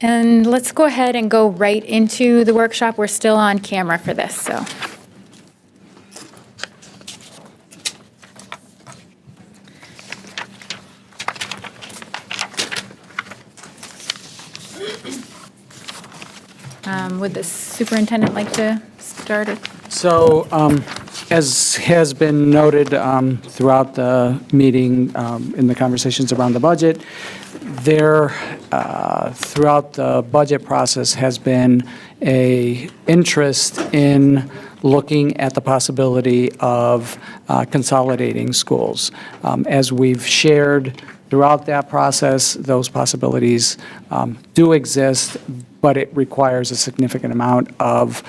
And let's go ahead and go right into the workshop. We're still on camera for this, so. Would the superintendent like to start it? So, as has been noted throughout the meeting in the conversations around the budget, there, throughout the budget process, has been a interest in looking at the possibility of consolidating schools. As we've shared throughout that process, those possibilities do exist, but it requires a significant amount of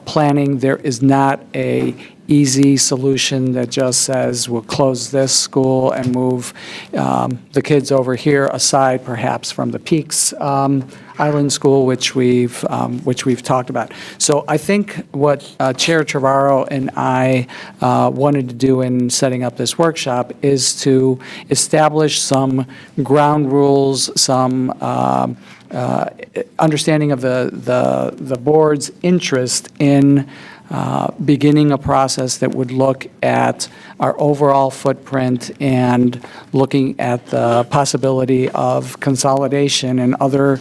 planning. There is not a easy solution that just says we'll close this school and move the kids over here, aside perhaps from the Peaks Island School, which we've talked about. So I think what Chair Trevorrow and I wanted to do in setting up this workshop is to establish some ground rules, some understanding of the board's interest in beginning a process that would look at our overall footprint and looking at the possibility of consolidation and other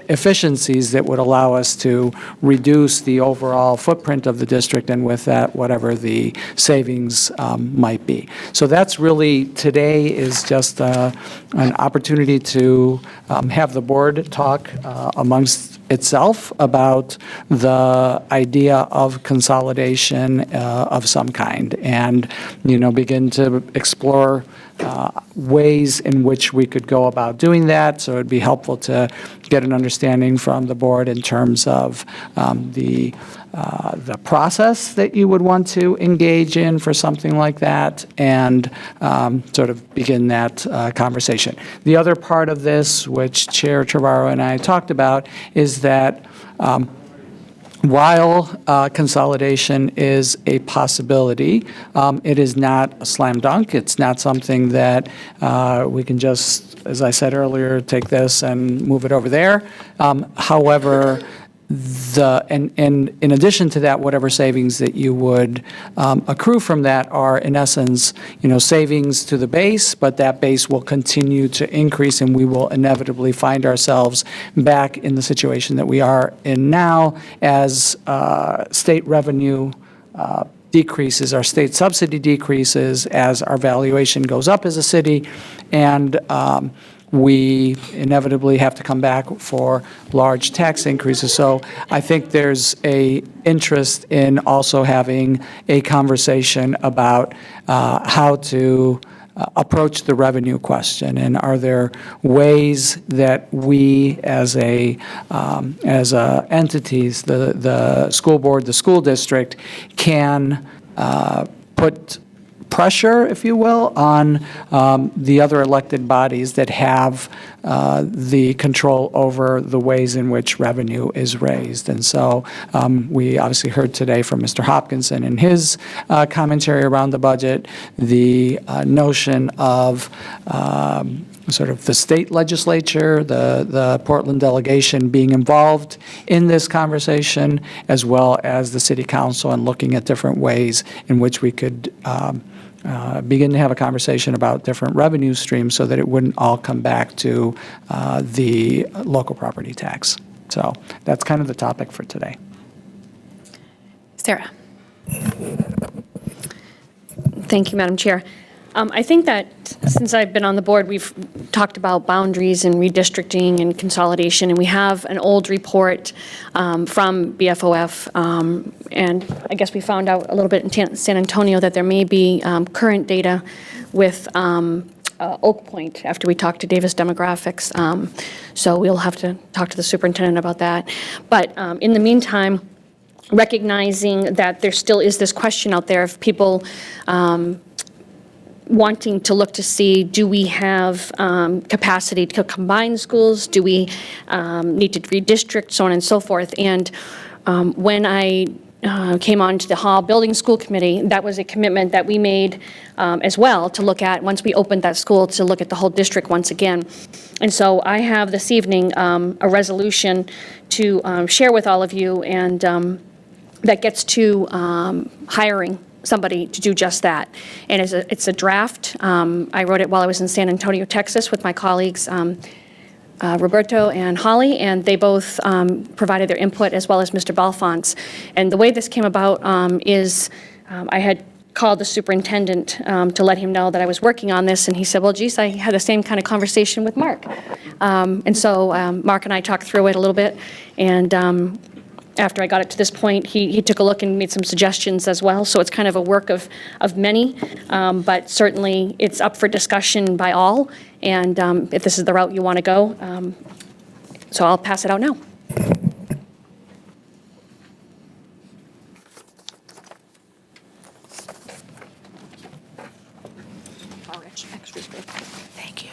efficiencies that would allow us to reduce the overall footprint of the district, and with that, whatever the savings might be. So that's really, today is just an opportunity to have the board talk amongst itself about the idea of consolidation of some kind, and begin to explore ways in which we could go about doing that. So it'd be helpful to get an understanding from the board in terms of the process that you would want to engage in for something like that, and sort of begin that conversation. The other part of this, which Chair Trevorrow and I talked about, is that while consolidation is a possibility, it is not a slam dunk. It's not something that we can just, as I said earlier, take this and move it over there. However, and in addition to that, whatever savings that you would accrue from that are, in essence, savings to the base, but that base will continue to increase, and we will inevitably find ourselves back in the situation that we are in now as state revenue decreases, our state subsidy decreases, as our valuation goes up as a city, and we inevitably have to come back for large tax increases. So I think there's a interest in also having a conversation about how to approach the revenue question, and are there ways that we as entities, the school board, the school district, can put pressure, if you will, on the other elected bodies that have the control over the ways in which revenue is raised. And so we obviously heard today from Mr. Hopkinson in his commentary around the budget, the notion of sort of the state legislature, the Portland delegation being involved in this conversation, as well as the city council, and looking at different ways in which we could begin to have a conversation about different revenue streams so that it wouldn't all come back to the local property tax. So that's kind of the topic for today. Sarah. Thank you, Madam Chair. I think that since I've been on the board, we've talked about boundaries and redistricting and consolidation, and we have an old report from BFOF, and I guess we found out a little bit in San Antonio that there may be current data with Oak Point after we talked to Davis Demographics. So we'll have to talk to the superintendent about that. But in the meantime, recognizing that there still is this question out there of people wanting to look to see, do we have capacity to combine schools? Do we need to redistrict, so on and so forth? And when I came on to the Hall Building School Committee, that was a commitment that we made as well to look at, once we opened that school, to look at the whole district once again. And so I have this evening a resolution to share with all of you, and that gets to hiring somebody to do just that. And it's a draft. I wrote it while I was in San Antonio, Texas, with my colleagues Roberto and Holly, and they both provided their input, as well as Mr. Balfons. And the way this came about is I had called the superintendent to let him know that I was working on this, and he said, well, geez, I had the same kind of conversation with Mark. And so Mark and I talked through it a little bit, and after I got it to this point, he took a look and made some suggestions as well. So it's kind of a work of many, but certainly it's up for discussion by all. And if this is the route you want to go, so I'll pass it out now. Thank you.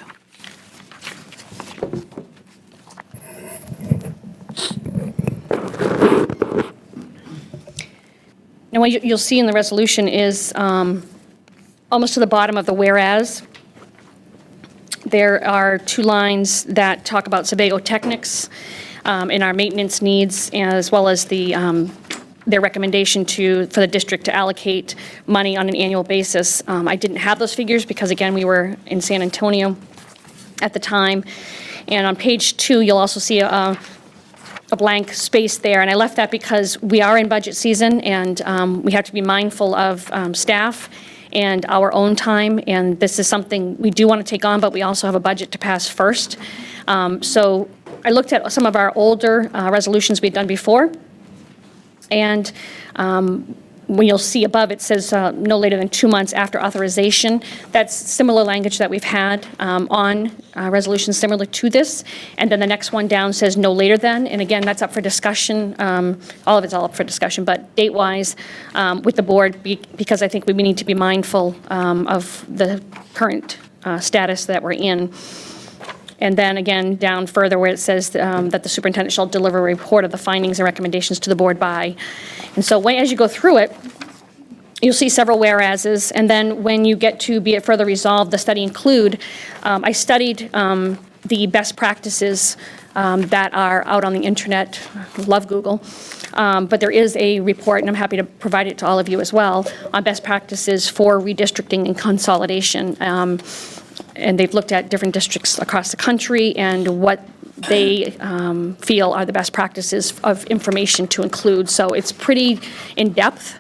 Now, what you'll see in the resolution is almost to the bottom of the whereas. There are 2 lines that talk about Sebago Technics and our maintenance needs, as well as their recommendation for the district to allocate money on an annual basis. I didn't have those figures because, again, we were in San Antonio at the time. And on page 2, you'll also see a blank space there, and I left that because we are in budget season, and we have to be mindful of staff and our own time, and this is something we do want to take on, but we also have a budget to pass first. So I looked at some of our older resolutions we'd done before, and when you'll see above, it says no later than 2 months after authorization. That's similar language that we've had on resolutions similar to this. And then the next one down says no later than. And again, that's up for discussion. All of it's all up for discussion, but date-wise with the board, because I think we need to be mindful of the current status that we're in. And then again, down further where it says that the superintendent shall deliver a report of the findings and recommendations to the board by. And so as you go through it, you'll see several whereases. And then when you get to be it further resolved, the study include, I studied the best practices that are out on the internet. Love Google. But there is a report, and I'm happy to provide it to all of you as well, on best practices for redistricting and consolidation. And they've looked at different districts across the country and what they feel are the best practices of information to include. So it's pretty in-depth.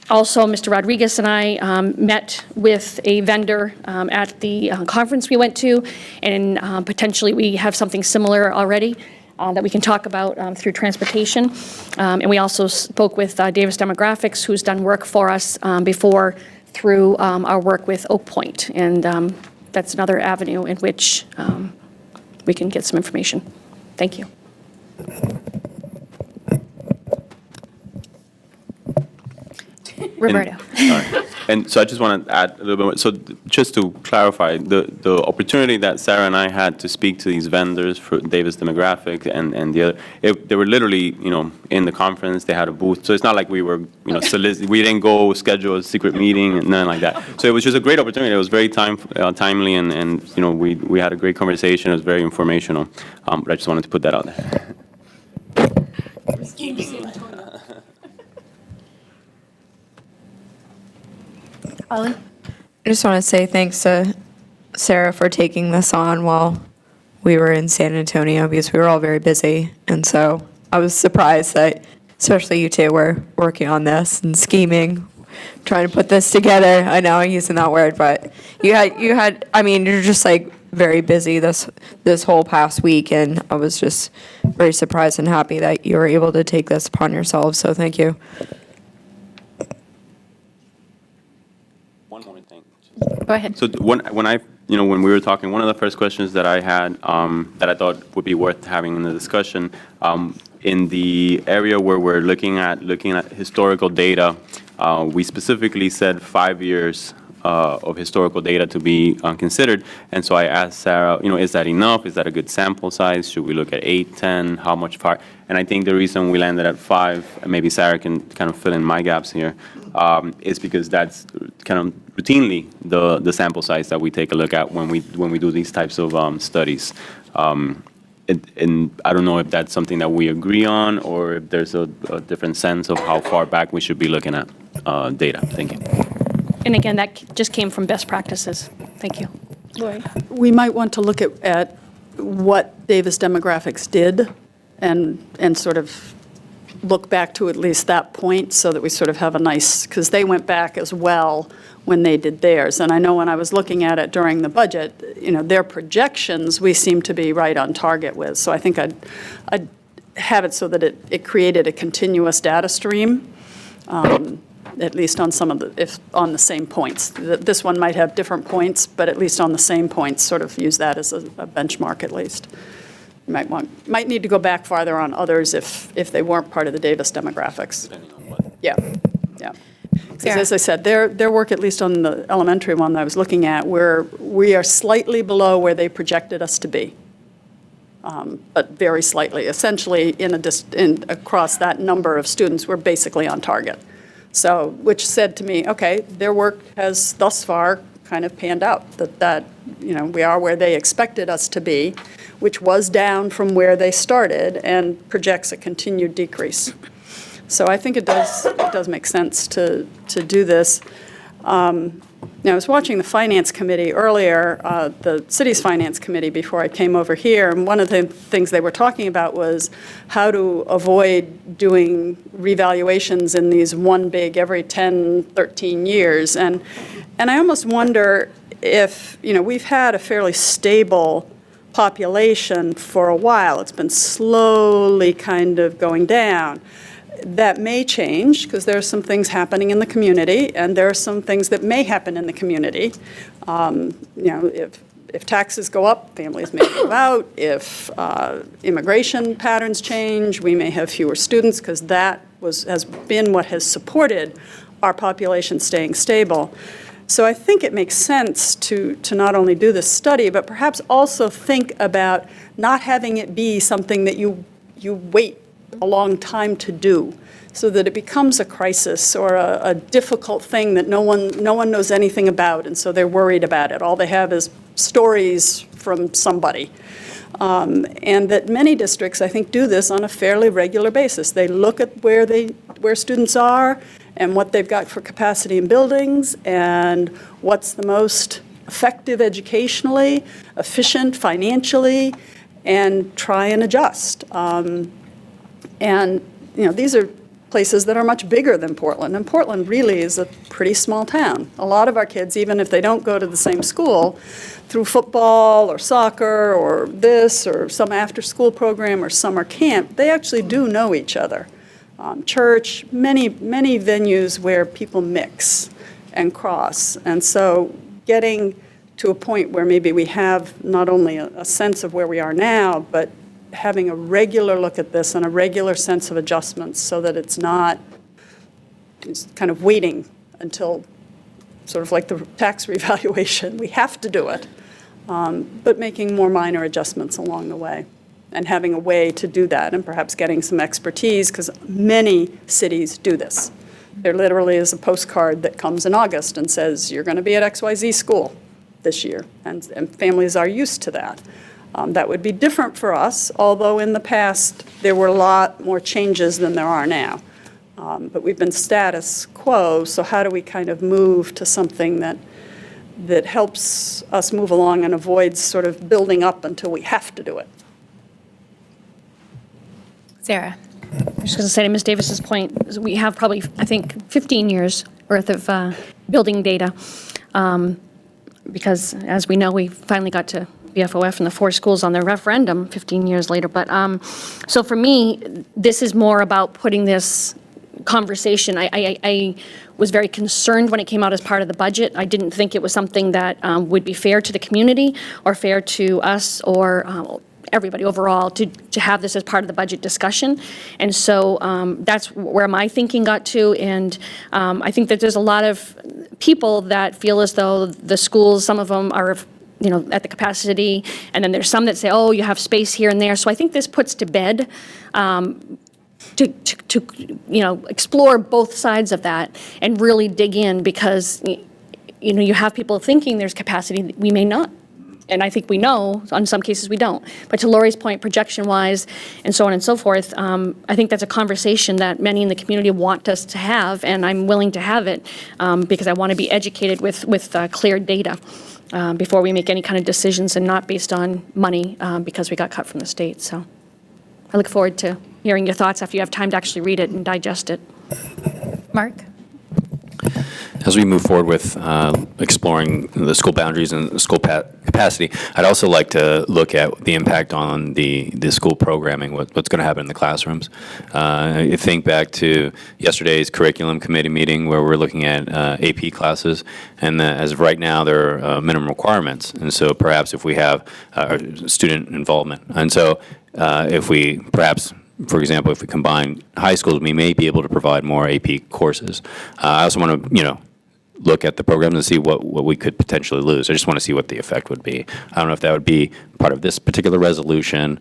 Also, Mr. Rodriguez and I met with a vendor at the conference we went to, and potentially we have something similar already that we can talk about through transportation. And we also spoke with Davis Demographics, who's done work for us before through our work with Oak Point, and that's another avenue in which we can get some information. Thank you. Roberto. And so I just want to add a little bit more. So just to clarify, the opportunity that Sarah and I had to speak to these vendors for Davis Demographic and the other, they were literally, in the conference. They had a booth. So it's not like we were, we didn't go schedule a secret meeting and nothing like that. So it was just a great opportunity. It was very timely, and we had a great conversation. It was very informational. But I just wanted to put that out there. Ollie? I just want to say thanks to Sarah for taking this on while we were in San Antonio, because we were all very busy. And so I was surprised that, especially you two, were working on this and scheming, trying to put this together. I know I'm using that word, but you're just like very busy this whole past week. And I was just very surprised and happy that you were able to take this upon yourselves. So thank you. One more thing. Go ahead. So when we were talking, one of the first questions that I had that I thought would be worth having in the discussion, in the area where we're looking at historical data, we specifically said 5 years of historical data to be considered. And so I asked Sarah, is that enough? Is that a good sample size? Should we look at 8, 10? How much far? And I think the reason we landed at 5, and maybe Sarah can kind of fill in my gaps here, is because that's kind of routinely the sample size that we take a look at when we do these types of studies. And I don't know if that's something that we agree on, or if there's a different sense of how far back we should be looking at data. Thank you. And again, that just came from best practices. Thank you. Lori? We might want to look at what Davis Demographics did and sort of look back to at least that point so that we sort of have a nice, because they went back as well when they did theirs. And I know when I was looking at it during the budget, their projections we seem to be right on target with. So I think I'd have it so that it created a continuous data stream, at least on some of on the same points. This one might have different points, but at least on the same points, sort of use that as a benchmark at least. You might need to go back farther on others if they weren't part of the Davis Demographics. Yeah. Because as I said, their work, at least on the elementary one that I was looking at, we are slightly below where they projected us to be, but very slightly. Essentially, across that number of students, we're basically on target. So, which said to me, okay, their work has thus far kind of panned out, that we are where they expected us to be, which was down from where they started and projects a continued decrease. So I think it does make sense to do this. Now, I was watching the Finance Committee earlier, the city's Finance Committee, before I came over here, and one of the things they were talking about was how to avoid doing revaluations in these one big every 10, 13 years. And I almost wonder if, we've had a fairly stable population for a while. It's been slowly kind of going down. That may change because there are some things happening in the community, and there are some things that may happen in the community. If taxes go up, families may move out. If immigration patterns change, we may have fewer students because that has been what has supported our population staying stable. So I think it makes sense to not only do this study, but perhaps also think about not having it be something that you wait a long time to do, so that it becomes a crisis or a difficult thing that no one knows anything about, and so they're worried about it. All they have is stories from somebody. And that many districts, I think, do this on a fairly regular basis. They look at where students are and what they've got for capacity in buildings and what's the most effective educationally, efficient financially, and try and adjust. And these are places that are much bigger than Portland, and Portland really is a pretty small town. A lot of our kids, even if they don't go to the same school, through football or soccer or this or some after-school program or summer camp, they actually do know each other. Church, many venues where people mix and cross. And so getting to a point where maybe we have not only a sense of where we are now, but having a regular look at this and a regular sense of adjustments so that it's not just kind of waiting until sort of like the tax revaluation. We have to do it, but making more minor adjustments along the way and having a way to do that and perhaps getting some expertise, because many cities do this. There literally is a postcard that comes in August and says, you're going to be at XYZ school this year, and families are used to that. That would be different for us, although in the past there were a lot more changes than there are now. But we've been status quo, so how do we kind of move to something that helps us move along and avoids sort of building up until we have to do it? Sarah. I was just going to say to Ms. Davis's point, we have probably, I think, 15 years worth of building data, because as we know, we finally got to BFOF and the 4 schools on the referendum 15 years later. But so for me, this is more about putting this conversation. I was very concerned when it came out as part of the budget. I didn't think it was something that would be fair to the community or fair to us or everybody overall to have this as part of the budget discussion. And so that's where my thinking got to. And I think that there's a lot of people that feel as though the schools, some of them are at the capacity, and then there's some that say, oh, you have space here and there. So I think this puts to bed to explore both sides of that and really dig in, because you have people thinking there's capacity that we may not. And I think we know, in some cases we don't. But to Lori's point, projection-wise and so on and so forth, I think that's a conversation that many in the community want us to have, and I'm willing to have it because I want to be educated with clear data before we make any kind of decisions, and not based on money because we got cut from the state. So I look forward to hearing your thoughts after you have time to actually read it and digest it. Mark? As we move forward with exploring the school boundaries and school capacity, I'd also like to look at the impact on the school programming, what's going to happen in the classrooms. I think back to yesterday's curriculum committee meeting where we're looking at AP classes, and as of right now, there are minimum requirements. And so perhaps if we have student involvement, and so if we perhaps, for example, if we combine high schools, we may be able to provide more AP courses. I also want to, look at the programs and see what we could potentially lose. I just want to see what the effect would be. I don't know if that would be part of this particular resolution,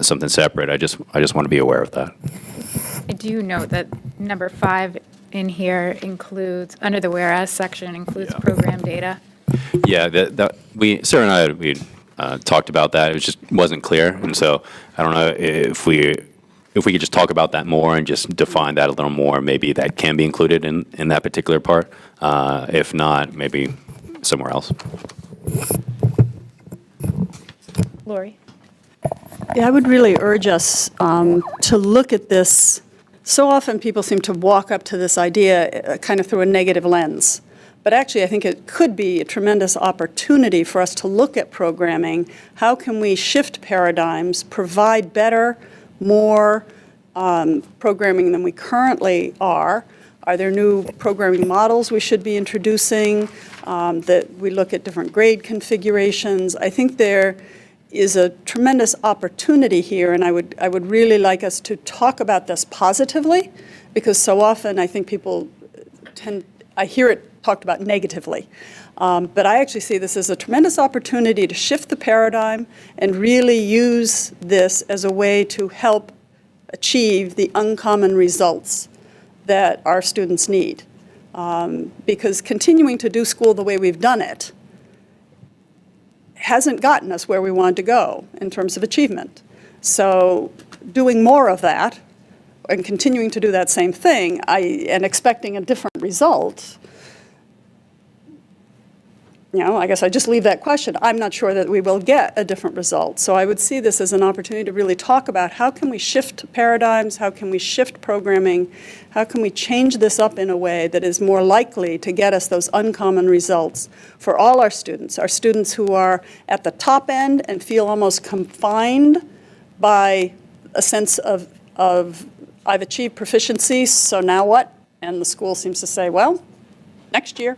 something separate. I just want to be aware of that. I do note that number 5 in here includes, under the whereas section, includes program data. Yeah, Sarah and I, we talked about that. It just wasn't clear, and so I don't know if we could just talk about that more and just define that a little more. Maybe that can be included in that particular part. If not, maybe somewhere else. Lori? Yeah, I would really urge us to look at this. So often people seem to walk up to this idea kind of through a negative lens. But actually, I think it could be a tremendous opportunity for us to look at programming. How can we shift paradigms, provide better, more programming than we currently are? Are there new programming models we should be introducing, that we look at different grade configurations? I think there is a tremendous opportunity here, and I would really like us to talk about this positively, because so often I think people I hear it talked about negatively. But I actually see this as a tremendous opportunity to shift the paradigm and really use this as a way to help achieve the uncommon results that our students need. Because continuing to do school the way we've done it hasn't gotten us where we want to go in terms of achievement. So doing more of that and continuing to do that same thing and expecting a different result, I guess I just leave that question. I'm not sure that we will get a different result. So I would see this as an opportunity to really talk about how can we shift paradigms, how can we shift programming, how can we change this up in a way that is more likely to get us those uncommon results for all our students who are at the top end and feel almost confined by a sense of I've achieved proficiency, so now what? And the school seems to say, well, next year.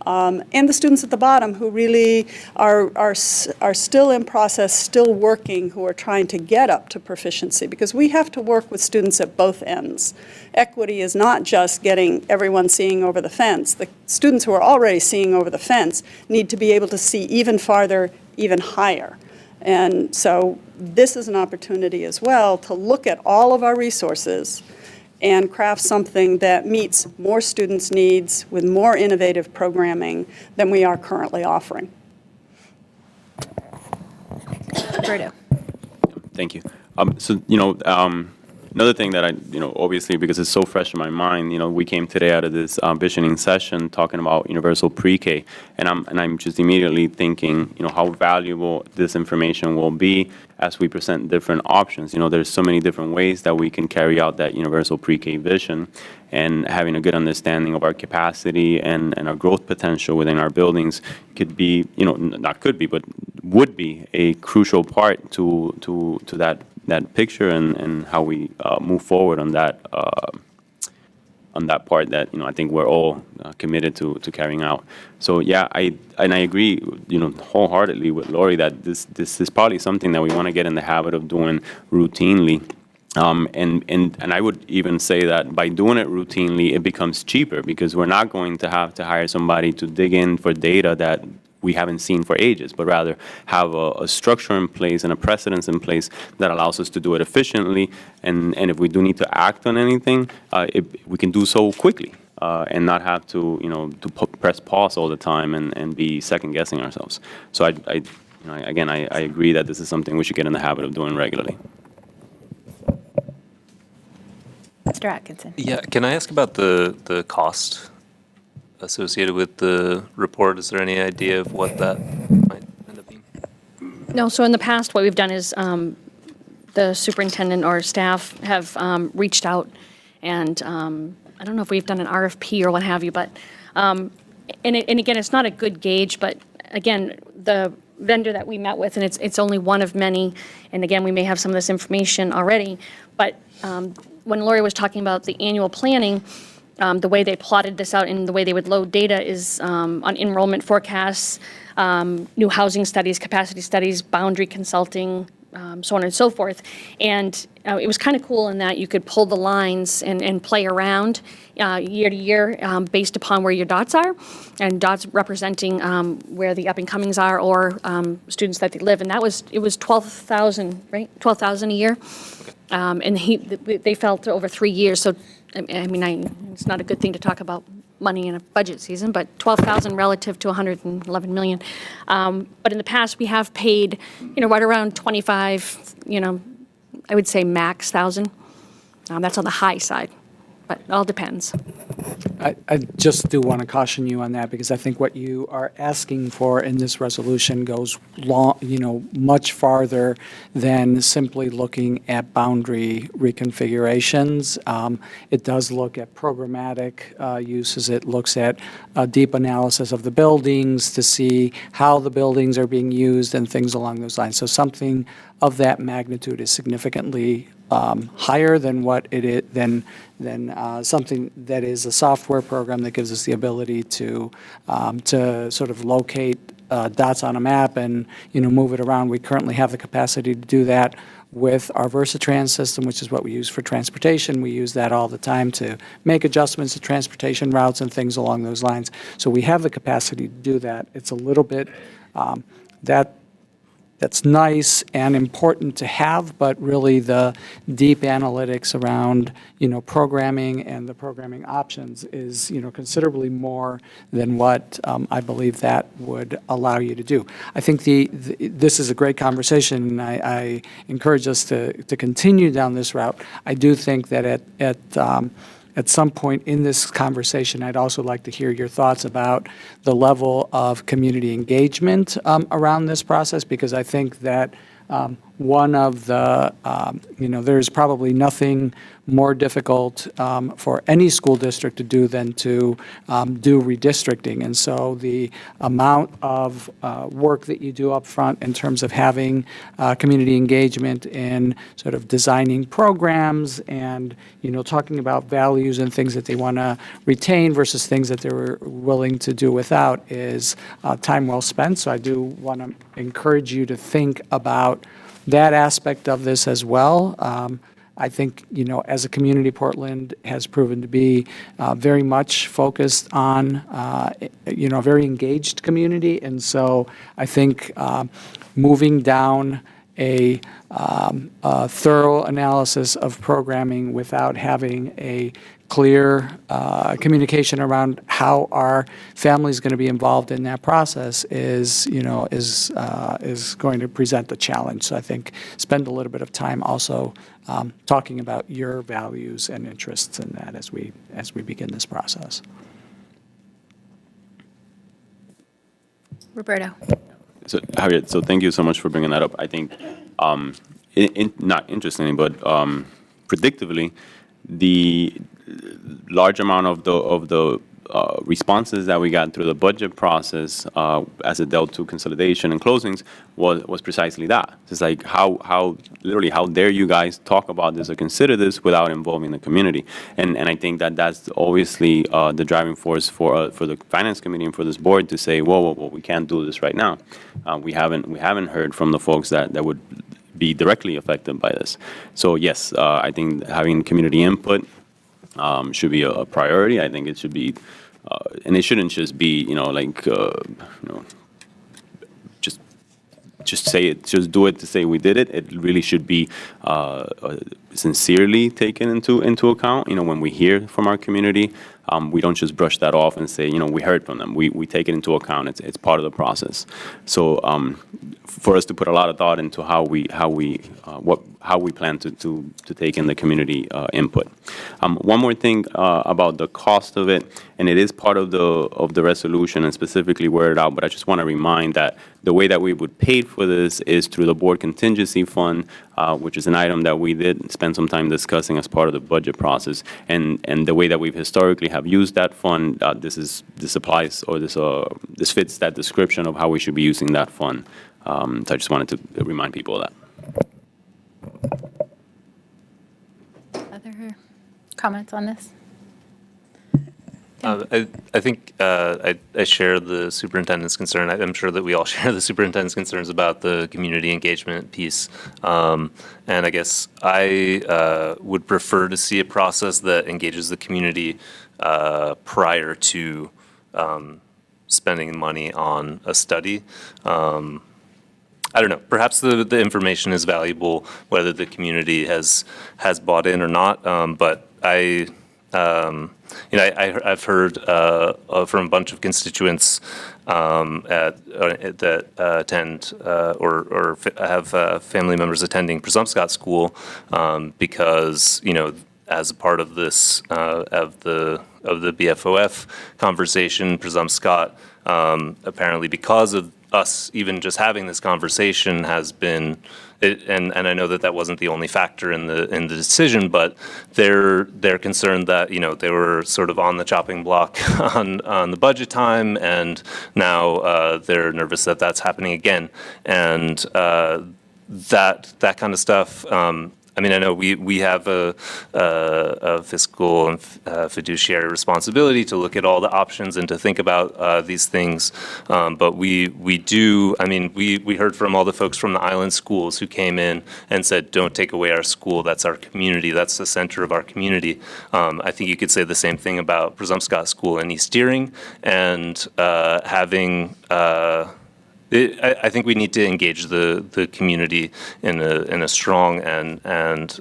And the students at the bottom who really are still in process, still working, who are trying to get up to proficiency, because we have to work with students at both ends. Equity is not just getting everyone seeing over the fence. The students who are already seeing over the fence need to be able to see even farther, even higher. And so this is an opportunity as well to look at all of our resources and craft something that meets more students' needs with more innovative programming than we are currently offering. Roberto. Thank you. Another thing that obviously, because it's so fresh in my mind, we came today out of this visioning session talking about universal pre-K, and I'm just immediately thinking, how valuable this information will be as we present different options. There's so many different ways that we can carry out that universal pre-K vision, and having a good understanding of our capacity and our growth potential within our buildings could be, not could be, but would be a crucial part to that picture and how we move forward on on that part that, I think we're all committed to carrying out. So yeah, I agree, wholeheartedly with Lori that this is probably something that we want to get in the habit of doing routinely. And I would even say that by doing it routinely, it becomes cheaper because we're not going to have to hire somebody to dig in for data that we haven't seen for ages, but rather have a structure in place and a precedence in place that allows us to do it efficiently. And if we do need to act on anything, we can do so quickly and not have to, press pause all the time and be second guessing ourselves. So I agree that this is something we should get in the habit of doing regularly. Mr. Atkinson. Yeah, can I ask about the cost associated with the report? Is there any idea of what that might end up being? No, so in the past, what we've done is the superintendent or staff have reached out, and I don't know if we've done an RFP or what have you, but, and again, it's not a good gauge, but again, the vendor that we met with, and it's only one of many, and again, we may have some of this information already, but when Lori was talking about the annual planning, the way they plotted this out and the way they would load data is on enrollment forecasts, new housing studies, capacity studies, boundary consulting, so on and so forth. And it was kind of cool in that you could pull the lines and play around year to year based upon where your dots are, and dots representing where the up-and-comings are or students that they live. And it was 12,000, right? 12,000 a year. And they felt over 3 years. So, I mean, it's not a good thing to talk about money in a budget season, but 12,000 relative to 111 million. But in the past, we have paid, right around 25, I would say max 1,000. That's on the high side, but it all depends. I just do want to caution you on that because I think what you are asking for in this resolution goes much farther than simply looking at boundary reconfigurations. It does look at programmatic uses. It looks at a deep analysis of the buildings to see how the buildings are being used and things along those lines. So something of that magnitude is significantly higher than what it is than something that is a software program that gives us the ability to sort of locate dots on a map and move it around. We currently have the capacity to do that with our Versatrans system, which is what we use for transportation. We use that all the time to make adjustments to transportation routes and things along those lines. So we have the capacity to do that. It's a little bit that's nice and important to have, but really the deep analytics around, programming and the programming options is, considerably more than what I believe that would allow you to do. I think this is a great conversation, and I encourage us to continue down this route. I do think that at some point in this conversation, I'd also like to hear your thoughts about the level of community engagement around this process, because I think that one of the, there's probably nothing more difficult for any school district to do than to do redistricting. And so the amount of work that you do up front in terms of having community engagement in sort of designing programs and, talking about values and things that they want to retain versus things that they're willing to do without is time well spent. So I do want to encourage you to think about that aspect of this as well. I think, as a community, Portland has proven to be very much focused on, a very engaged community. And so I think moving down a thorough analysis of programming without having a clear communication around how our family is going to be involved in that process is going to present a challenge. So I think spend a little bit of time also talking about your values and interests in that as we begin this process. Roberto. So, Javier, so thank you so much for bringing that up. I think, not interestingly, but predictably, the large amount of the responses that we got through the budget process as it dealt to consolidation and closings was precisely that. It's like literally how dare you guys talk about this or consider this without involving the community? And I think that that's obviously the driving force for the finance committee and for this board to say, whoa, we can't do this right now. We haven't heard from the folks that would be directly affected by this. So yes, I think having community input should be a priority. I think it should be, and it shouldn't just be, just say it, just do it to say we did it. It really should be sincerely taken into account. When we hear from our community, we don't just brush that off and say, we heard from them. We take it into account. It's part of the process. So for us to put a lot of thought into how we plan to take in the community input. One more thing about the cost of it, and it is part of the resolution and specifically worded out, but I just want to remind that the way that we would pay for this is through the board contingency fund, which is an item that we did spend some time discussing as part of the budget process. And the way that we've historically have used that fund, this applies, or this fits that description of how we should be using that fund. So I just wanted to remind people of that. Other comments on this? I think I share the superintendent's concern. I'm sure that we all share the superintendent's concerns about the community engagement piece. And I guess I would prefer to see a process that engages the community prior to spending money on a study. I don't know. Perhaps the information is valuable, whether the community has bought in or not. But I've heard from a bunch of constituents that attend or have family members attending Presumpscot School because as a part of this of the BFOF conversation, Presumpscot apparently because of us even just having this conversation has been. And I know that wasn't the only factor in the decision, but they're concerned that they were sort of on the chopping block on the budget time, and now they're nervous that that's happening again, and that kind of stuff. I mean, I know we have a fiscal and fiduciary responsibility to look at all the options and to think about these things. But we do, I mean, we heard from all the folks from the island schools who came in and said, don't take away our school. That's our community. That's the center of our community. I think you could say the same thing about Presumpscot School in East Deering, and having I think we need to engage the community in a strong and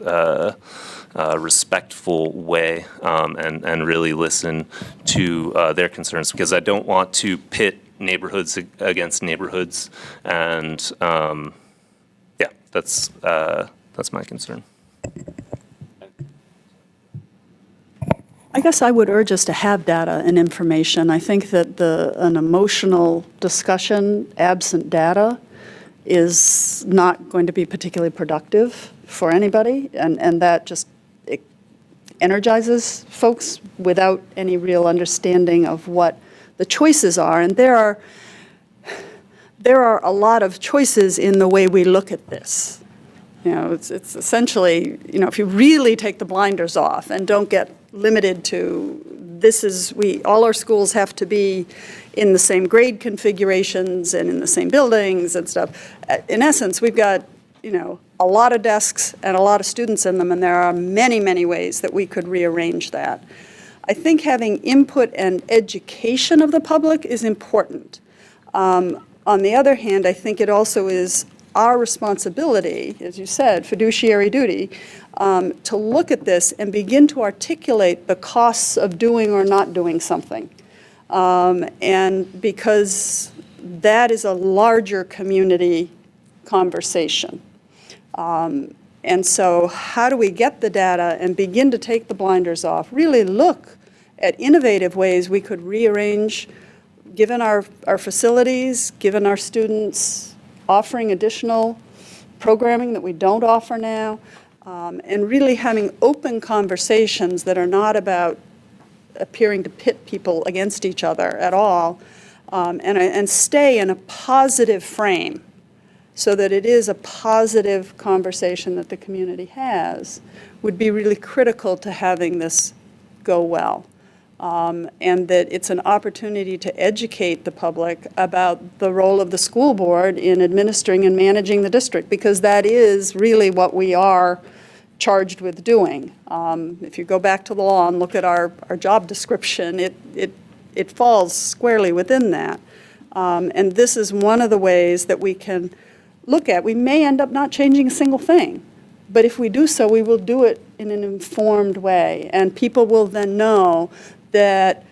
respectful way, and really listen to their concerns, because I don't want to pit neighborhoods against neighborhoods, and yeah, that's my concern. I guess I would urge us to have data and information. I think that an emotional discussion absent data is not going to be particularly productive for anybody, and that just energizes folks without any real understanding of what the choices are. And there are a lot of choices in the way we look at this. It's essentially, if you really take the blinders off and don't get limited to all our schools have to be in the same grade configurations and in the same buildings and stuff. In essence, we've got, a lot of desks and a lot of students in them, and there are many, many ways that we could rearrange that. I think having input and education of the public is important. On the other hand, I think it also is our responsibility, as you said, fiduciary duty, to look at this and begin to articulate the costs of doing or not doing something. And because that is a larger community conversation. And so how do we get the data and begin to take the blinders off, really look at innovative ways we could rearrange, given our facilities, given our students, offering additional programming that we don't offer now, and really having open conversations that are not about appearing to pit people against each other at all, and stay in a positive frame so that it is a positive conversation that the community has, would be really critical to having this go well. And that it's an opportunity to educate the public about the role of the school board in administering and managing the district, because that is really what we are charged with doing. If you go back to the law and look at our job description, it falls squarely within that. And this is one of the ways that we can look at. We may end up not changing a single thing, but if we do so, we will do it in an informed way, and people will then know that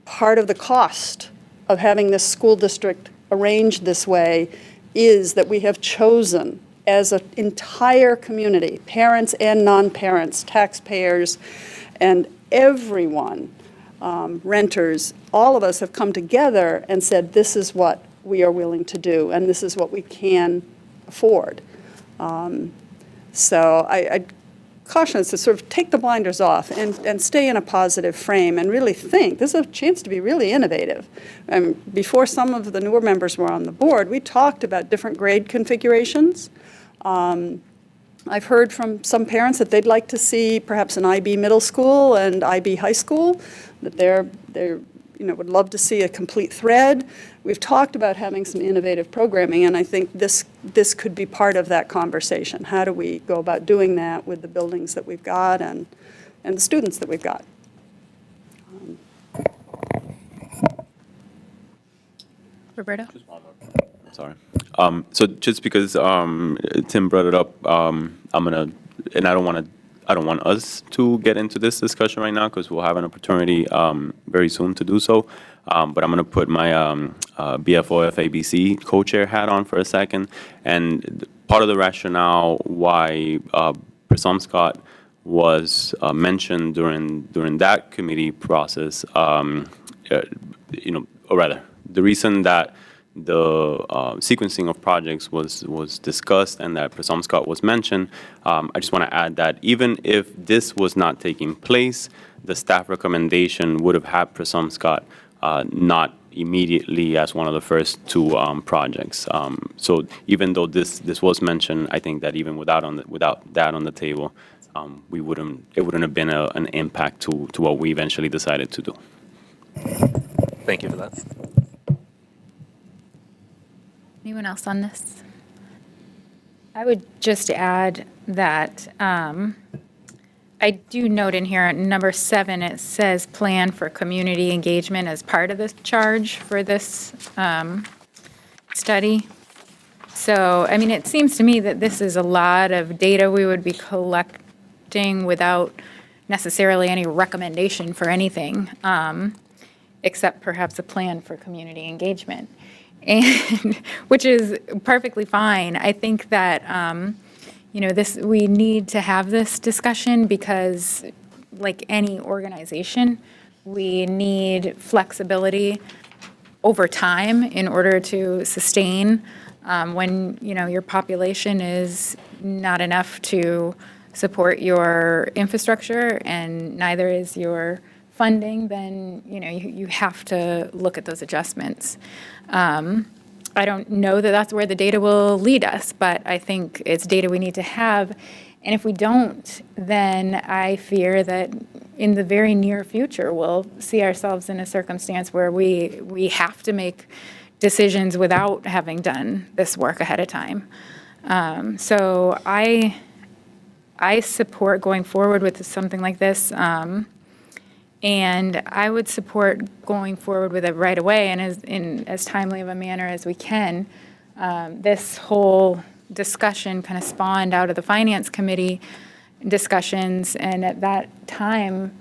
part of the cost of having this school district arranged this way is that we have chosen as an entire community, parents and non-parents, taxpayers, and everyone, renters, all of us have come together and said, this is what we are willing to do, and this is what we can afford. So I caution us to sort of take the blinders off and stay in a positive frame and really think. This is a chance to be really innovative. Before some of the newer members were on the board, we talked about different grade configurations. I've heard from some parents that they'd like to see perhaps an IB middle school and IB high school, that they're would love to see a complete thread. We've talked about having some innovative programming, and I think this could be part of that conversation. How do we go about doing that with the buildings that we've got and the students that we've got? Roberto? Sorry. So just because Tim brought it up, I don't want us to get into this discussion right now because we'll have an opportunity very soon to do so. But I'm going to put my BFOF ABC co-chair hat on for a second. And part of the rationale why Presumscott was mentioned during that committee process, or rather, the reason that the sequencing of projects was discussed and that Presumscott was mentioned, I just want to add that even if this was not taking place, the staff recommendation would have had Presumscott not immediately as one of the first two projects. So even though this was mentioned, I think that even without that on the table, it wouldn't have been an impact to what we eventually decided to do. Thank you for that. Anyone else on this? I would just add that I do note in here, number 7, it says plan for community engagement as part of the charge for this study. So, I mean, it seems to me that this is a lot of data we would be collecting without necessarily any recommendation for anything, except perhaps a plan for community engagement. And which is perfectly fine. I think that we need to have this discussion because, like any organization, we need flexibility over time in order to sustain when your population is not enough to support your infrastructure and neither is your funding. Then you have to look at those adjustments. I don't know that that's where the data will lead us, but I think it's data we need to have. And if we don't, then I fear that in the very near future, we'll see ourselves in a circumstance where we have to make decisions without having done this work ahead of time. So I support going forward with something like this. And I would support going forward with it right away and in as timely of a manner as we can. This whole discussion kind of spawned out of the Finance Committee discussions, and at that time,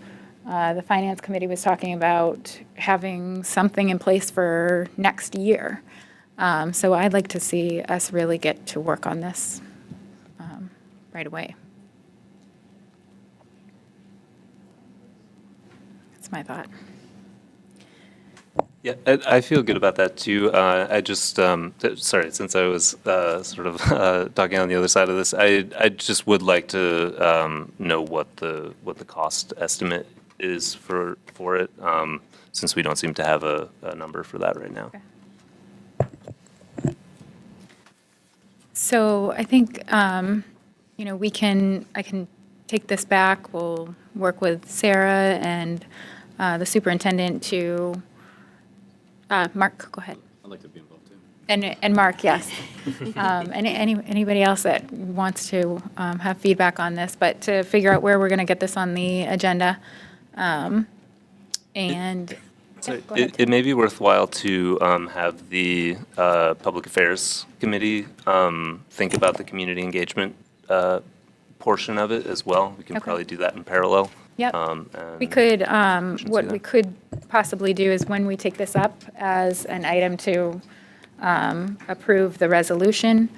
the Finance Committee was talking about having something in place for next year. So I'd like to see us really get to work on this right away. That's my thought. Yeah, I feel good about that too. I just, sorry, since I was sort of talking on the other side of this, I just would like to know what the cost estimate is for it, since we don't seem to have a number for that right now. So I think, I can take this back. We'll work with Sarah and the superintendent to, Mark, go ahead. I'd like to be involved too. And Mark, yes. Anybody else that wants to have feedback on this, but to figure out where we're going to get this on the agenda. Yeah, go ahead. It may be worthwhile to have the Public Affairs Committee think about the community engagement portion of it as well. We can Okay. probably do that in parallel. Yep. and We could, see what that. we could possibly do is when we take this up as an item to approve the resolution,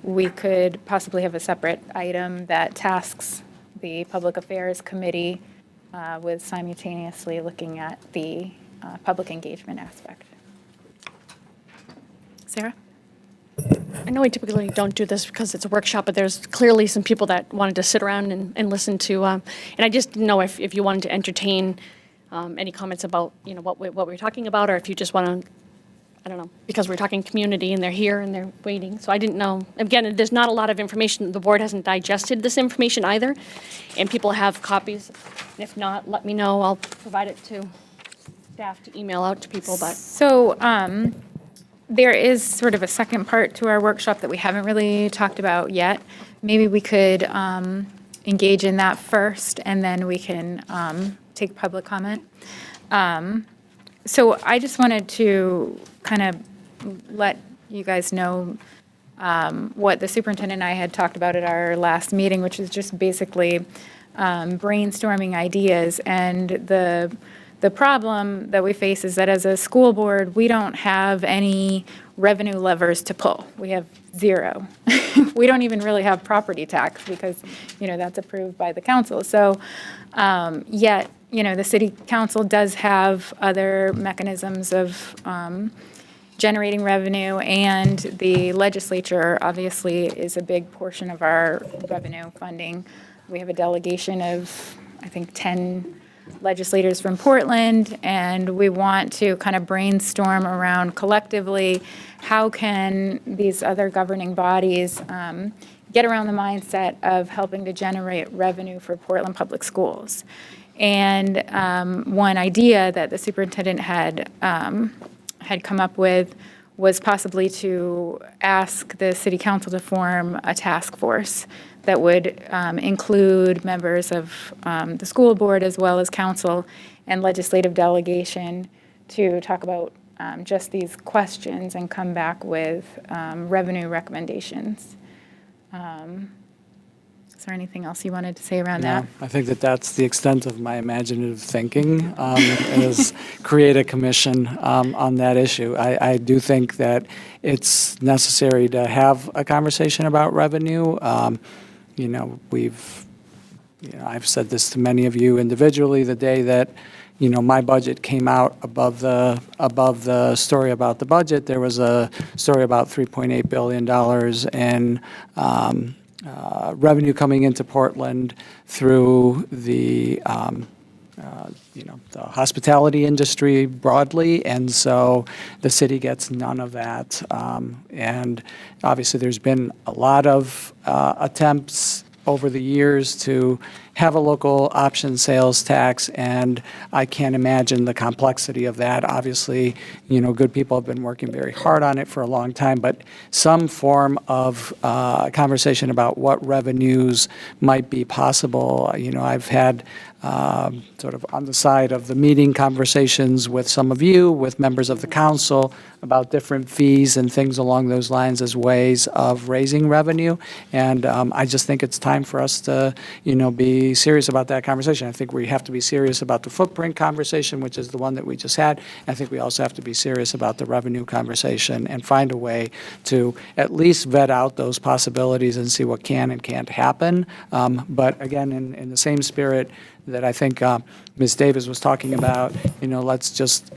we could possibly have a separate item that tasks the Public Affairs Committee with simultaneously looking at the public engagement aspect. Sarah? I know we typically don't do this because it's a workshop, but there's clearly some people that wanted to sit around and listen to, and I just didn't know if you wanted to entertain any comments about, what we're talking about, or if you just want to, I don't know, because we're talking community and they're here and they're waiting. So I didn't know. Again, there's not a lot of information. The board hasn't digested this information either, and people have copies. If not, let me know. I'll provide it to staff to email out to people, but. So there is sort of a second part to our workshop that we haven't really talked about yet. Maybe we could engage in that first, and then we can take public comment. So I just wanted to kind of let you guys know what the superintendent and I had talked about at our last meeting, which is just basically brainstorming ideas. And the problem that we face is that as a school board, we don't have any revenue levers to pull. We have zero. We don't even really have property tax because, that's approved by the council. So yet, the city council does have other mechanisms of generating revenue, and the legislature obviously is a big portion of our revenue funding. We have a delegation of, I think, 10 legislators from Portland, and we want to kind of brainstorm around collectively how can these other governing bodies get around the mindset of helping to generate revenue for Portland Public Schools. And one idea that the superintendent had come up with was possibly to ask the city council to form a task force that would include members of the school board as well as council and legislative delegation to talk about just these questions and come back with revenue recommendations. Is there anything else you wanted to say around that? No, I think that that's the extent of my imaginative thinking, is create a commission on that issue. I do think that it's necessary to have a conversation about revenue. I've said this to many of you individually the day that, my budget came out above the story about the budget. There was a story about $3.8 billion in revenue coming into Portland through the hospitality industry broadly, and so the city gets none of that. And obviously, there's been a lot of attempts over the years to have a local option sales tax, and I can't imagine the complexity of that. Obviously, good people have been working very hard on it for a long time, but some form of conversation about what revenues might be possible. I've had sort of on the side of the meeting conversations with some of you, with members of the council, about different fees and things along those lines as ways of raising revenue. And I just think it's time for us to, be serious about that conversation. I think we have to be serious about the footprint conversation, which is the one that we just had. I think we also have to be serious about the revenue conversation and find a way to at least vet out those possibilities and see what can and can't happen. But again, in the same spirit that I think Ms. Davis was talking about, let's just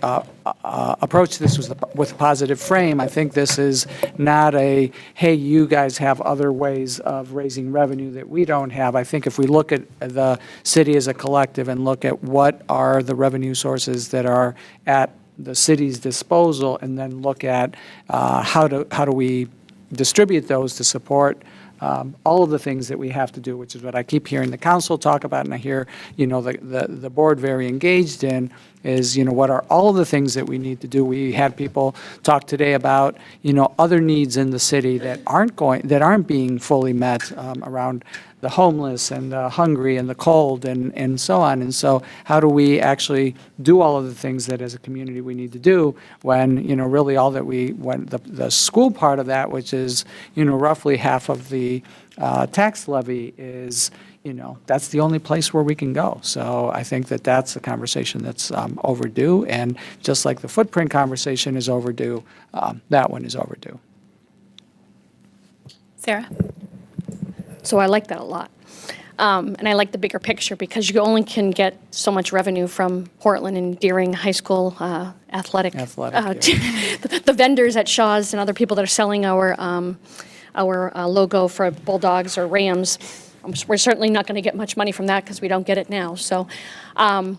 approach this with a positive frame. I think this is not a, hey, you guys have other ways of raising revenue that we don't have. I think if we look at the city as a collective and look at what are the revenue sources that are at the city's disposal, and then look at how do we distribute those to support all of the things that we have to do, which is what I keep hearing the council talk about, and I hear, the board very engaged in, is, what are all of the things that we need to do. We had people talk today about, other needs in the city that aren't being fully met around the homeless and the hungry and the cold and so on. And so how do we actually do all of the things that as a community we need to do when, really all that when the school part of that, which is, roughly half of the tax levy is, that's the only place where we can go. So I think that that's a conversation that's overdue. And just like the footprint conversation is overdue, that one is overdue. Sarah? So I like that a lot. And I like the bigger picture because you only can get so much revenue from Portland and Deering High School athletic. The vendors at Shaw's and other people that are selling our logo for Bulldogs or Rams. We're certainly not going to get much money from that because we don't get it now. So, and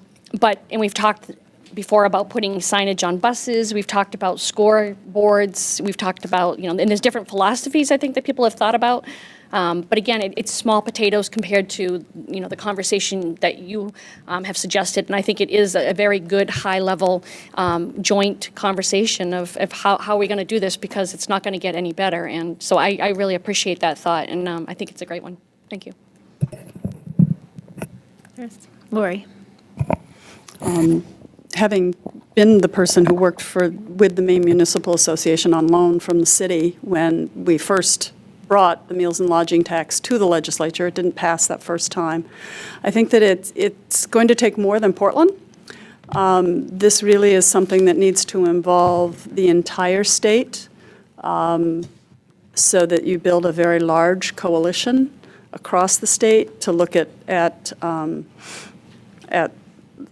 we've talked before about putting signage on buses. We've talked about scoreboards. We've talked about, and there's different philosophies I think that people have thought about. But again, it's small potatoes compared to, the conversation that you have suggested. And I think it is a very good high-level joint conversation of how we're going to do this because it's not going to get any better. And so I really appreciate that thought, and I think it's a great one. Thank you. Lori? Having been the person who worked with the Maine Municipal Association on loan from the city when we first brought the meals and lodging tax to the legislature, it didn't pass that first time. I think that it's going to take more than Portland. This really is something that needs to involve the entire state so that you build a very large coalition across the state to look at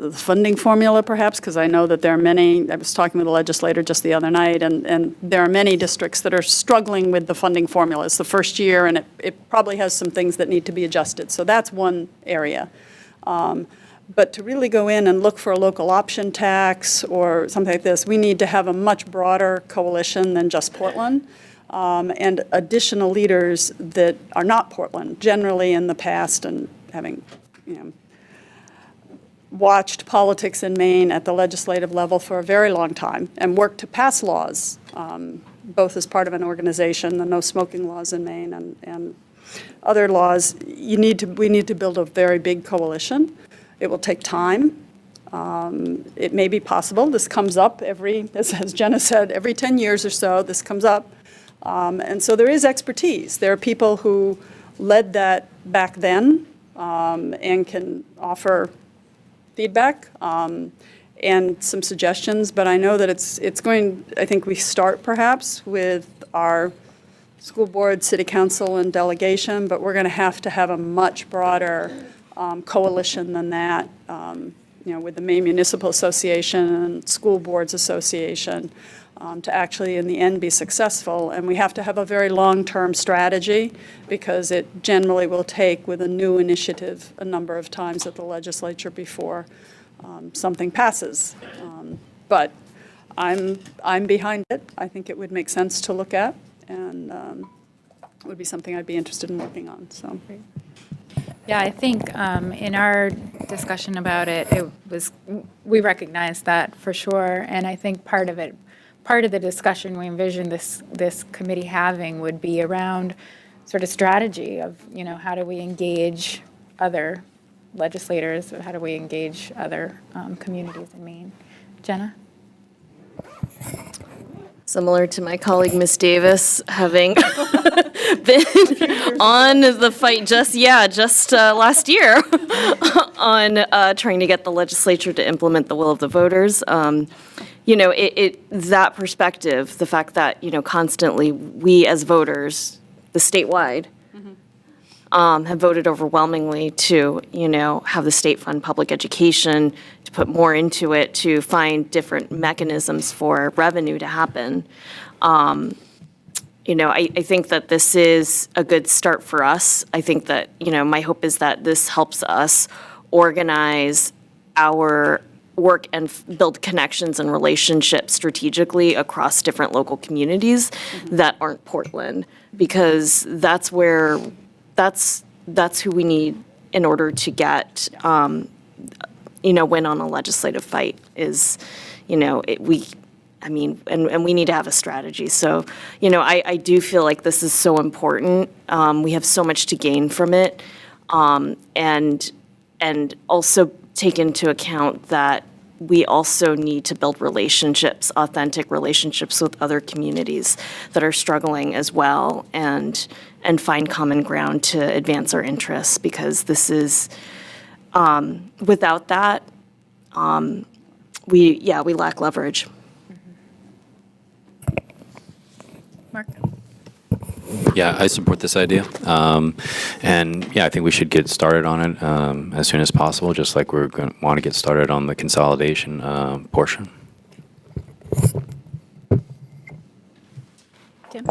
the funding formula, perhaps, because I know that there are many, I was talking with a legislator just the other night, and there are many districts that are struggling with the funding formula. It's the first year, and it probably has some things that need to be adjusted. So that's one area. But to really go in and look for a local option tax or something like this, we need to have a much broader coalition than just Portland. And additional leaders that are not Portland. Generally in the past, and having watched politics in Maine at the legislative level for a very long time and worked to pass laws, both as part of an organization, the no smoking laws in Maine and other laws, we need to build a very big coalition. It will take time. It may be possible. This comes up as Jenna said, every 10 years or so, this comes up. And so there is expertise. There are people who led that back then and can offer feedback and some suggestions, but I know that I think we start perhaps with our school board, city council, and delegation, but we're going to have a much broader coalition than that, with the Maine Municipal Association and School Boards Association to actually, in the end, be successful. And we have to have a very long-term strategy because it generally will take, with a new initiative, a number of times at the legislature before something passes. But I'm behind it. I think it would make sense to look at, and it would be something I'd be interested in working on. So. Yeah, I think in our discussion about it, we recognized that for sure, and I think part of the discussion we envisioned this committee having would be around sort of strategy of, how do we engage other legislators, how do we engage other communities in Maine. Jenna? Similar to my colleague, Ms. Davis, having been on the fight just last year on trying to get the legislature to implement the will of the voters. That perspective, the fact that, constantly we as voters, the statewide, have voted overwhelmingly to, have the state fund public education, to put more into it, to find different mechanisms for revenue to happen. I think that this is a good start for us. I think that, my hope is that this helps us organize our work and build connections and relationships strategically across different local communities that aren't Portland, because that's who we need in order to get, win on a legislative fight is, and we need to have a strategy. So, I do feel like this is so important. We have so much to gain from it. And also take into account that we also need to build relationships, authentic relationships with other communities that are struggling as well, and find common ground to advance our interests, because this is, without that, we lack leverage. Mark? Yeah, I support this idea. And yeah, I think we should get started on it as soon as possible, just like we're going to want to get started on the consolidation portion. Tim?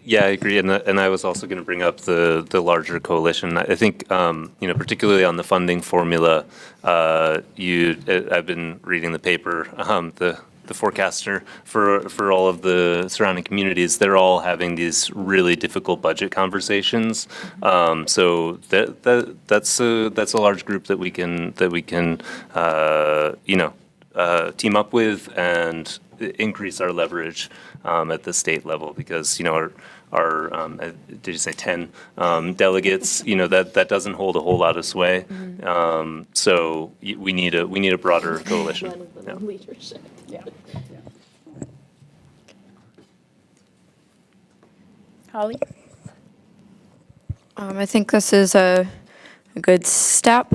Yeah, I agree, and I was also going to bring up the larger coalition. I think, particularly on the funding formula, I've been reading the paper, the forecaster for all of the surrounding communities. They're all having these really difficult budget conversations. So that's a large group that we can team up with and increase our leverage at the state level, because our did you say 10 delegates? That doesn't hold a whole lot of sway. So we need a broader coalition. Yeah. Yeah. Holly? I think this is a good step.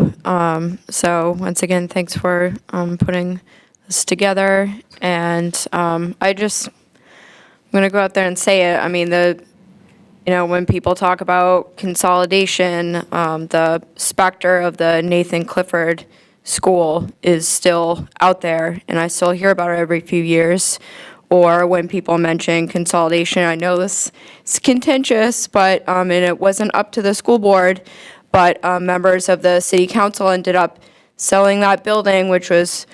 So once again, thanks for putting this together. And I'm going to go out there and say it. I mean, when people talk about consolidation, the specter of the Nathan Clifford School is still out there, and I still hear about it every few years. Or when people mention consolidation, I know this is contentious, but, and it wasn't up to the school board, but members of the city council ended up selling that building, which was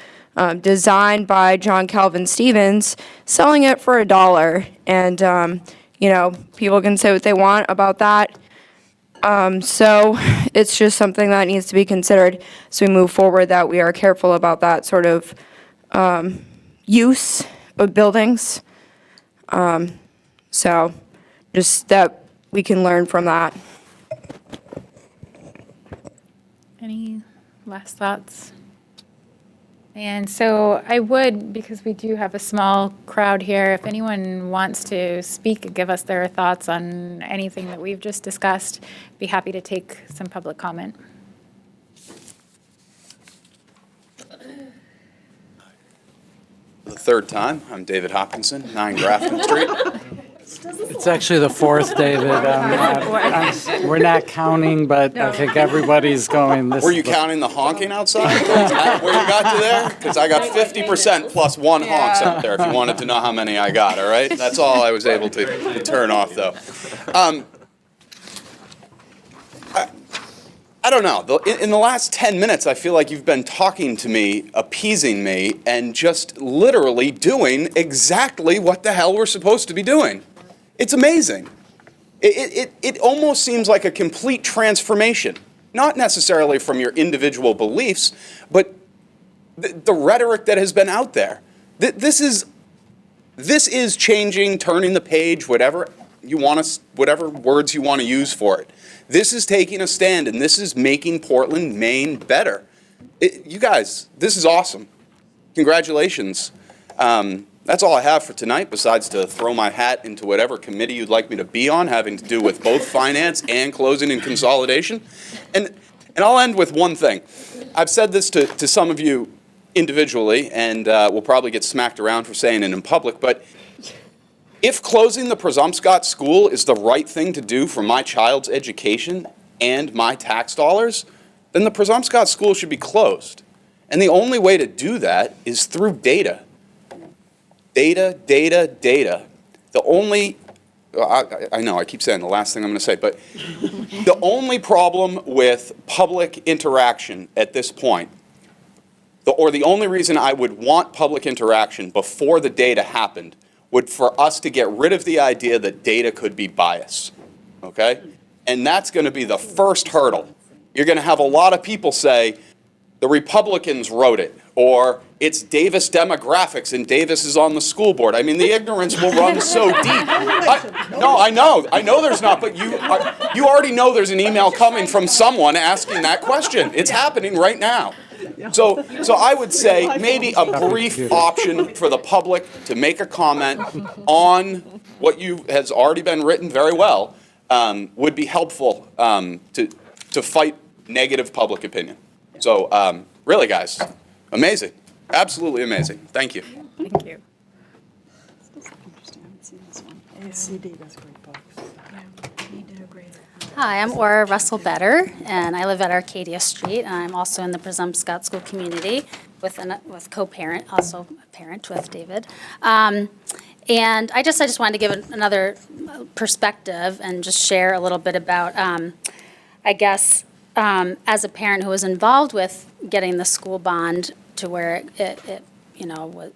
designed by John Calvin Stevens, selling it for $1. And, people can say what they want about that. So it's just something that needs to be considered as we move forward, that we are careful about that sort of use of buildings. So just that we can learn from that. Any last thoughts? And so I would, because we do have a small crowd here, if anyone wants to speak, give us their thoughts on anything that we've just discussed, be happy to take some public comment. The third time. I'm David Hopkinson, 9 Grafton Street. It's actually the fourth, David. We're not counting, but I think everybody's going. Were you counting the honking outside? Where you got to there? Because I got 50% plus 1 honks out there, if you wanted to know how many I got, all right? That's all I was able to turn off, though. I don't know. In the last 10 minutes, I feel like you've been talking to me, appeasing me, and just literally doing exactly what the hell we're supposed to be doing. It's amazing. It almost seems like a complete transformation, not necessarily from your individual beliefs, but the rhetoric that has been out there. This is changing, turning the page, whatever words you want to use for it. This is taking a stand, and this is making Portland, Maine better. You guys, this is awesome. Congratulations. That's all I have for tonight, besides to throw my hat into whatever committee you'd like me to be on, having to do with both finance and closing and consolidation. And I'll end with one thing. I've said this to some of you individually, and we'll probably get smacked around for saying it in public, but if closing the Presumpscot School is the right thing to do for my child's education, and my tax dollars, then the Presumpscot School should be closed. And the only way to do that is through data. Data, data, data. The only, I know, I keep saying the last thing I'm going to say, but the only problem with public interaction at this point, or the only reason I would want public interaction before the data happened, would for us to get rid of the idea that data could be biased, okay? And that's going to be the first hurdle. You're going to have a lot of people say, the Republicans wrote it, or it's Davis demographics and Davis is on the school board. I mean, the ignorance will run so deep. I know there's not, but you already know there's an email coming from someone asking that question. It's happening right now. So I would say maybe a brief option for the public to make a comment on what has already been written very well would be helpful to fight negative public opinion. So really, guys, amazing. Absolutely amazing. Thank you. Thank you. Hi, I'm Aura Russell Better, and I live at Arcadia Street, and I'm also in the Presumpscot School community with co-parent, also a parent with David. And I just wanted to give another perspective and just share a little bit about, I guess, as a parent who was involved with getting the school bond to where it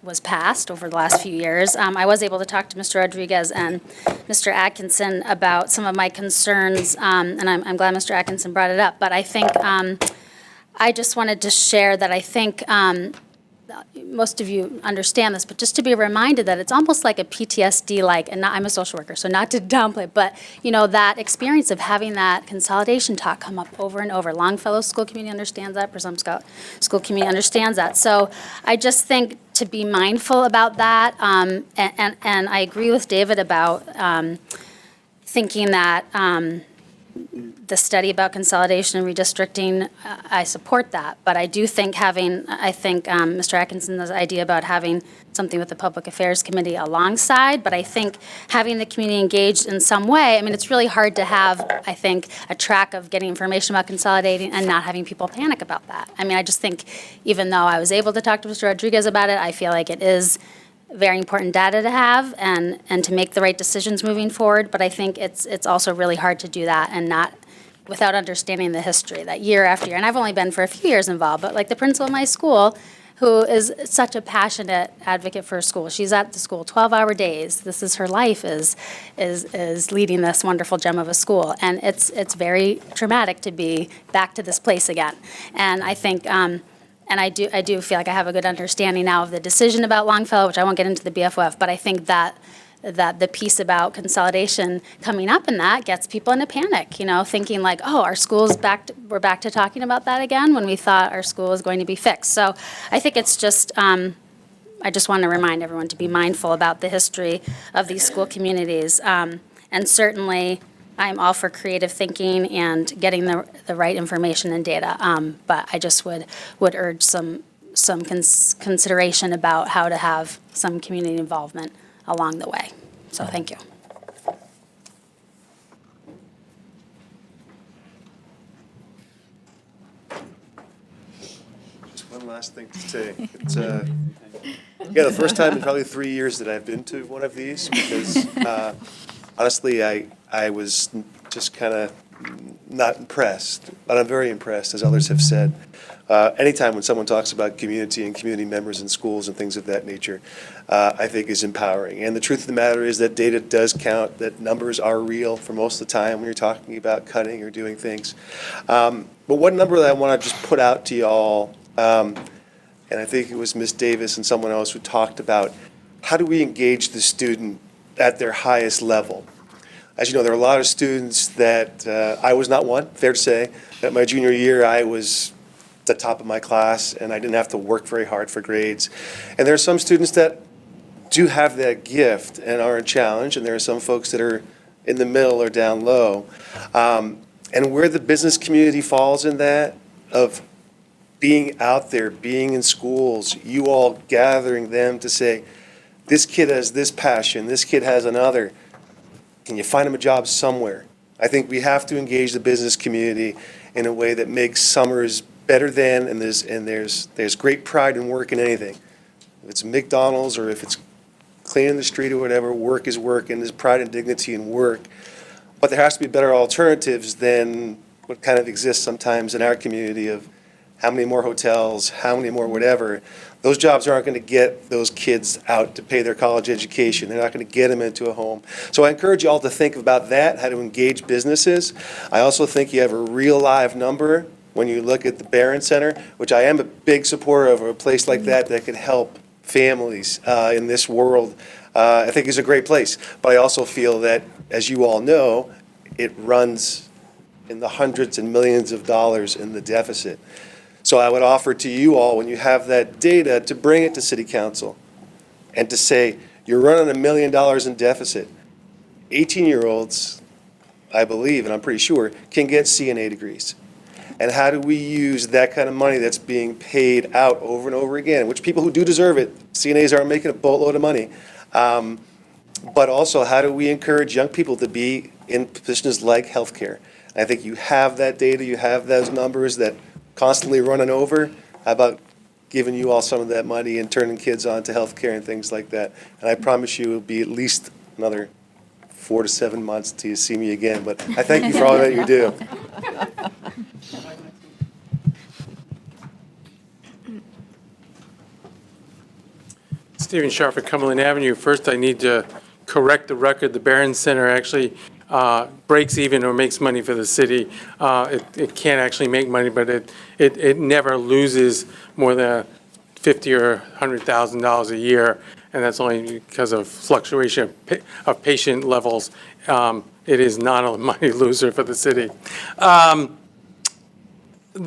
was passed over the last few years, I was able to talk to Mr. Rodriguez and Mr. Atkinson about some of my concerns, and I'm glad Mr. Atkinson brought it up. But I think I just wanted to share that I think most of you understand this, but just to be reminded that it's almost like a PTSD-like, and I'm a social worker, so not to downplay, but that experience of having that consolidation talk come up over and over. Longfellow School Community understands that, Presumpscot School Community understands that. So I just think to be mindful about that, and I agree with David about thinking that the study about consolidation and redistricting, I support that. But I do think Mr. Atkinson's idea about having something with the Public Affairs Committee alongside, but I think having the community engaged in some way, I mean, it's really hard to have, I think, a track of getting information about consolidating and not having people panic about that. I mean, I just think even though I was able to talk to Mr. Rodriguez about it, I feel like it is very important data to have and to make the right decisions moving forward. But I think it's also really hard to do that and not without understanding the history that year after year. And I've only been for a few years involved, but like the principal of my school, who is such a passionate advocate for school. She's at the school 12-hour days. This is her life is leading this wonderful gem of a school. And it's very traumatic to be back to this place again. And I think and I do feel like I have a good understanding now of the decision about Longfellow, which I won't get into the BFOF, but I think that the piece about consolidation coming up in that gets people into panic, thinking like, oh, our school's we're back to talking about that again when we thought our school was going to be fixed. So I think it's just, I just want to remind everyone to be mindful about the history of these school communities. And certainly, I'm all for creative thinking and getting the right information and data, but I just would urge some consideration about how to have some community involvement along the way. So thank you. Just one last thing to say. It's the first time in probably 3 years that I've been to one of these because honestly, I was just kind of not impressed, but I'm very impressed, as others have said. Anytime when someone talks about community and community members in schools and things of that nature, I think is empowering. And the truth of the matter is that data does count, that numbers are real for most of the time when you're talking about cutting or doing things. But one number that I want to just put out to you all, and I think it was Ms. Davis and someone else who talked about how do we engage the student at their highest level. As you know, there are a lot of students that I was not one, fair to say. That my junior year, I was the top of my class, and I didn't have to work very hard for grades. And there are some students that do have that gift and are a challenge, and there are some folks that are in the middle or down low. And where the business community falls in that, of being out there, being in schools, you all gathering them to say, this kid has this passion, this kid has another. Can you find him a job somewhere? I think we have to engage the business community in a way that makes summers better than, and there's great pride in work in anything. If it's McDonald's or if it's cleaning the street or whatever, work is work, and there's pride and dignity in work. But there has to be better alternatives than what kind of exists sometimes in our community of how many more hotels, how many more whatever. Those jobs aren't going to get those kids out to pay their college education. They're not going to get them into a home. So I encourage you all to think about that, how to engage businesses. I also think you have a real live number when you look at the Barron Center, which I am a big supporter of, a place like that that can help families in this world. I think is a great place. But I also feel that, as you all know, it runs in the hundreds and millions of dollars in the deficit. So I would offer to you all, when you have that data, to bring it to City Council and to say, you're running $1 million in deficit. 18-year-olds, I believe, and I'm pretty sure, can get CNA degrees. And how do we use that kind of money that's being paid out over and over again, which people who do deserve it, CNAs aren't making a boatload of money, but also how do we encourage young people to be in positions like healthcare? I think you have that data, you have those numbers that constantly running over. How about giving you all some of that money and turning kids on to healthcare and things like that? And I promise you it'll be at least another 4 to 7 months till you see me again. But I thank you for all that you do. Stephen Sharp at Cumberland Avenue. First, I need to correct the record. The Barron Center actually breaks even or makes money for the city. It can't actually make money, but it never loses more than $50,000 or $100,000 a year, and that's only because of fluctuation of patient levels. It is not a money loser for the city. The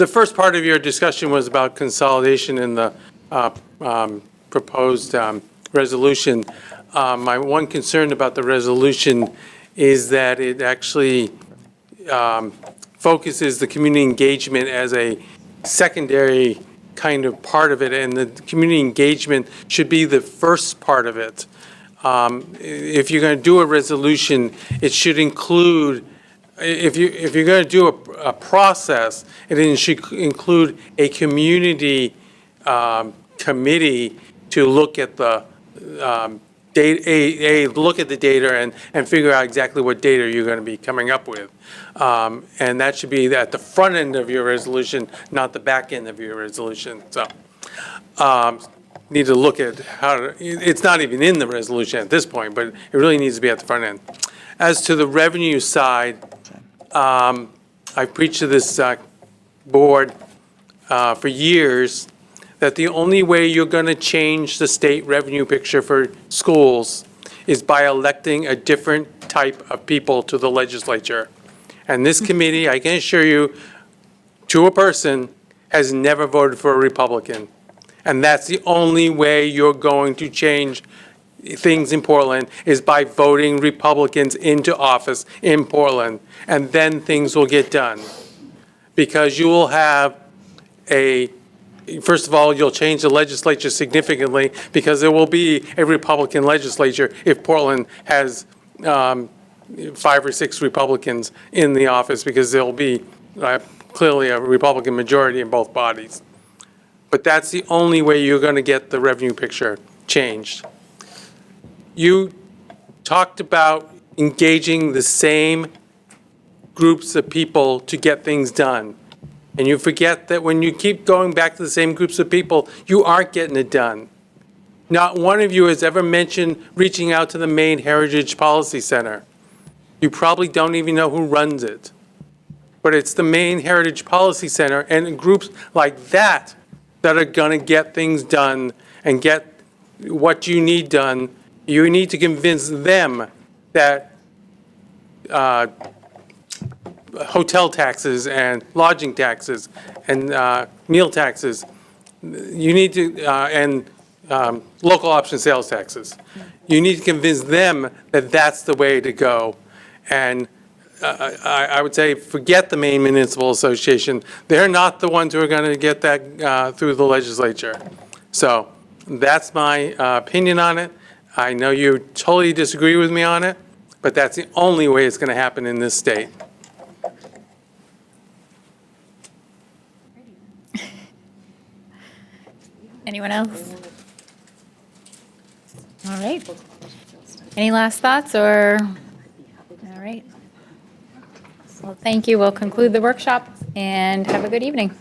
first part of your discussion was about consolidation in the proposed resolution. My one concern about the resolution is that it actually focuses the community engagement as a secondary kind of part of it, and the community engagement should be the first part of it. If you're going to do a resolution, it should include, if you're going to do a process, it should include a community committee to look at the look at the data and figure out exactly what data you're going to be coming up with. And that should be at the front end of your resolution, not the back end of your resolution. So need to look at how it's not even in the resolution at this point, but it really needs to be at the front end. As to the revenue side, I preached to this board for years that the only way you're going to change the state revenue picture for schools is by electing a different type of people to the legislature. And this committee, I can assure you, to a person, has never voted for a Republican. And that's the only way you're going to change things in Portland, is by voting Republicans into office in Portland. And then things will get done. Because you will have first of all, you'll change the legislature significantly, because there will be a Republican legislature if Portland has 5 or 6 Republicans in the office, because there'll be clearly a Republican majority in both bodies. But that's the only way you're going to get the revenue picture changed. You talked about engaging the same groups of people to get things done. And you forget that when you keep going back to the same groups of people, you aren't getting it done. Not one of you has ever mentioned reaching out to the Maine Heritage Policy Center. You probably don't even know who runs it. But it's the Maine Heritage Policy Center and groups like that that are going to get things done and get what you need done. You need to convince them that hotel taxes and lodging taxes and meal taxes, you need to, and local option sales taxes. You need to convince them that that's the way to go. And I would say forget the Maine Municipal Association. They're not the ones who are going to get that through the legislature. So that's my opinion on it. I know you totally disagree with me on it. but that's the only way it's going to happen in this state. Anyone else? All right. Any last thoughts or, all right. Well, thank you. We'll conclude the workshop and have a good evening.